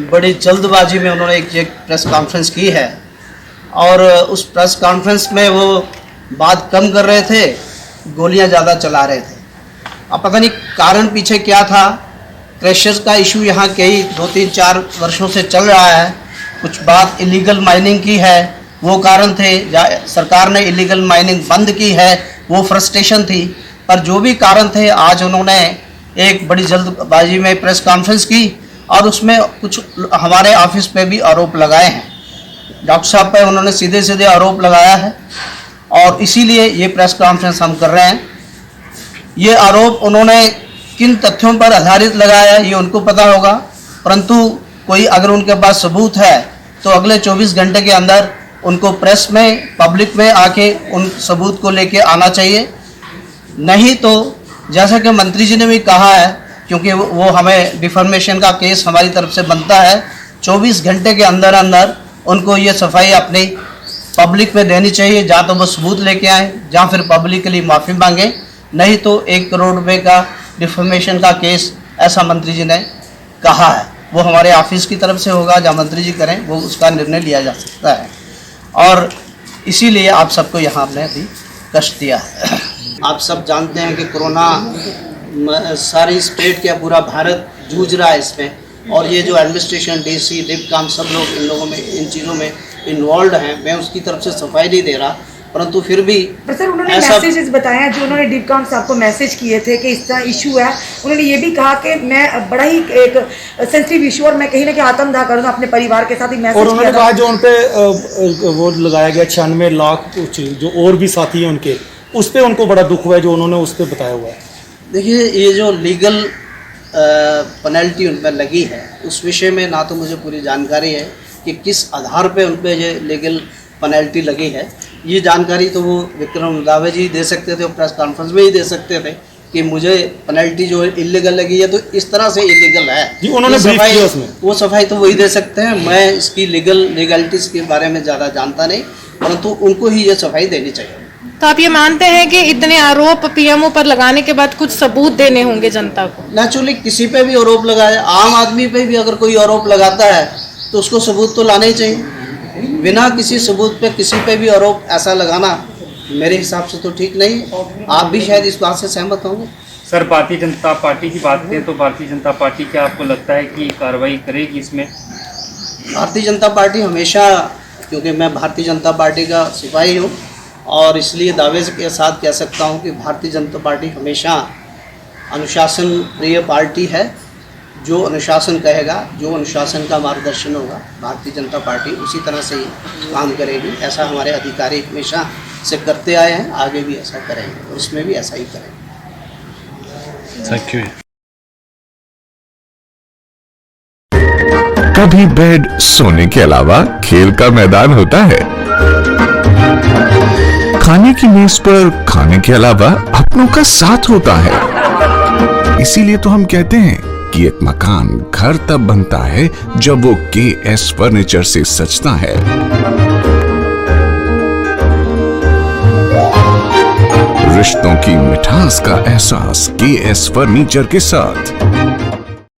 बड़ी जल्दबाजी में उन्होंने एक प्रेस कॉन्फ्रेंस की है और उस प्रेस कॉन्फ्रेंस में वो बात कम कर रहे थे, गोलियां ज़्यादा चला रहे थे। अब पता नहीं कारण पीछे क्या था। क्रशर्स का इशू यहाँ कई 2-3-4 वर्षों से चल रहा है। कुछ बात इलीगल माइनिंग की है, वो कारण थे। सरकार ने इलीगल माइनिंग बंद की है, वो फ्रस्ट्रेशन थी। पर जो भी कारण थे, आज उन्होंने एक बड़ी जल्दबाजी में प्रेस कॉन्फ्रेंस की और उसमें कुछ हमारे ऑफिस पे भी आरोप लगाए हैं। डॉक्टर साहब पे उन्होंने सीधे सीधे आरोप लगाया है और इसीलिए ये प्रेस कॉन्फ्रेंस हम कर रहे हैं। ये आरोप उन्होंने किन तथ्यों पर आधारित लगाया है ये उनको पता होगा, परंतु कोई अगर उनके पास सबूत है तो अगले 24 घंटे के अंदर उनको प्रेस में, पब्लिक में आके उन सबूत को लेके आना चाहिए। नहीं तो जैसा कि मंत्री जी ने भी कहा है, क्योंकि वो हमें डिफॉर्मेशन का केस हमारी तरफ से बनता है, 24 घंटे के अंदर अंदर उनको ये सफाई अपनी पब्लिक में देनी चाहिए। जहाँ तो वो सबूत लेके आए, जहाँ फिर पब्लिकली माफ़ी मांगे। नहीं तो 1 करोड़ रुपए का डिफॉर्मेशन का केस, ऐसा मंत्री जी ने कहा है। वो हमारे ऑफिस की तरफ से होगा, जहाँ मंत्री जी करें वो उसका निर्णय लिया जा सकता है। और इसीलिए आप सबको यहाँ हमने अभी कष्ट दिया है। आप सब जानते हैं कि कोरोना सारी स्टेट का पूरा भारत जूझ रहा है इसमें, और ये जो एडमिनिस्ट्रेशन, डीसी, डिपकाम, सब लोग इन लोगों में, इन चीज़ों में इन्वॉल्व हैं। मैं उसकी तरफ से सफाई नहीं दे रहा, परंतु फिर भी सर उन्होंने मैसेजेस बताया, जो उन्होंने डिपकाम साहब को मैसेज किए थे कि इस तरह इशू है। उन्होंने ये भी कहा कि मैं बड़ा ही एक सेंसिटिव इशू और मैं कहीं ना कहीं आत्मदाह करूँगा अपने परिवार के साथ ही मैसेज। और उन्होंने कहा जो उन पे वो लगाया गया 96 लाख कुछ, जो और भी साथी हैं उनके, उस पर उनको बड़ा दुख हुआ है जो उन्होंने उस पर बताया हुआ है। देखिए, ये जो लीगल पेनल्टी उन पर लगी है उस विषय में ना तो मुझे पूरी जानकारी है कि किस आधार पे उन पर ये लीगल पेनल्टी लगी है। ये जानकारी तो वो विक्रम रंधावा जी दे सकते थे, प्रेस कॉन्फ्रेंस में ही दे सकते थे कि मुझे पेनल्टी जो इलीगल लगी है तो इस तरह से इलीगल है जी। उन्होंने वो सफाई तो वही दे सकते हैं। मैं इसकी लीगलिटीज के बारे में ज़्यादा जानता नहीं, परंतु उनको ही ये सफाई देनी चाहिए। तो आप ये मानते हैं कि इतने आरोप पीएमओ पर लगाने के बाद कुछ सबूत देने होंगे जनता को? नेचुरली किसी पे भी आरोप लगाए, आम आदमी पे भी अगर कोई आरोप लगाता है तो उसको सबूत तो लाने ही चाहिए। बिना किसी सबूत पे किसी पे भी आरोप ऐसा लगाना मेरे हिसाब से तो ठीक नहीं। आप भी शायद इस बात से सहमत होंगे। सर, भारतीय जनता पार्टी की बात करें तो भारतीय जनता पार्टी क्या आपको लगता है कि कार्रवाई करेगी इसमें? भारतीय जनता पार्टी हमेशा, क्योंकि मैं भारतीय जनता पार्टी का सिपाही हूँ और इसलिए दावे के साथ कह सकता हूँ कि भारतीय जनता पार्टी हमेशा अनुशासन प्रिय पार्टी है। जो अनुशासन कहेगा, जो अनुशासन का मार्गदर्शन होगा, भारतीय जनता पार्टी उसी तरह से ही काम करेगी। ऐसा हमारे अधिकारी हमेशा से करते आए हैं, आगे भी ऐसा करेंगे और इसमें भी ऐसा ही करेंगे। Thank you. कभी बेड सोने के अलावा खेल का मैदान होता है। खाने की मेज पर खाने के अलावा अपनों का साथ होता है। इसीलिए तो हम कहते हैं कि एक मकान घर तब बनता है जब वो KS फर्नीचर से सजता है। रिश्तों की मिठास का एहसास KS फर्नीचर के साथ।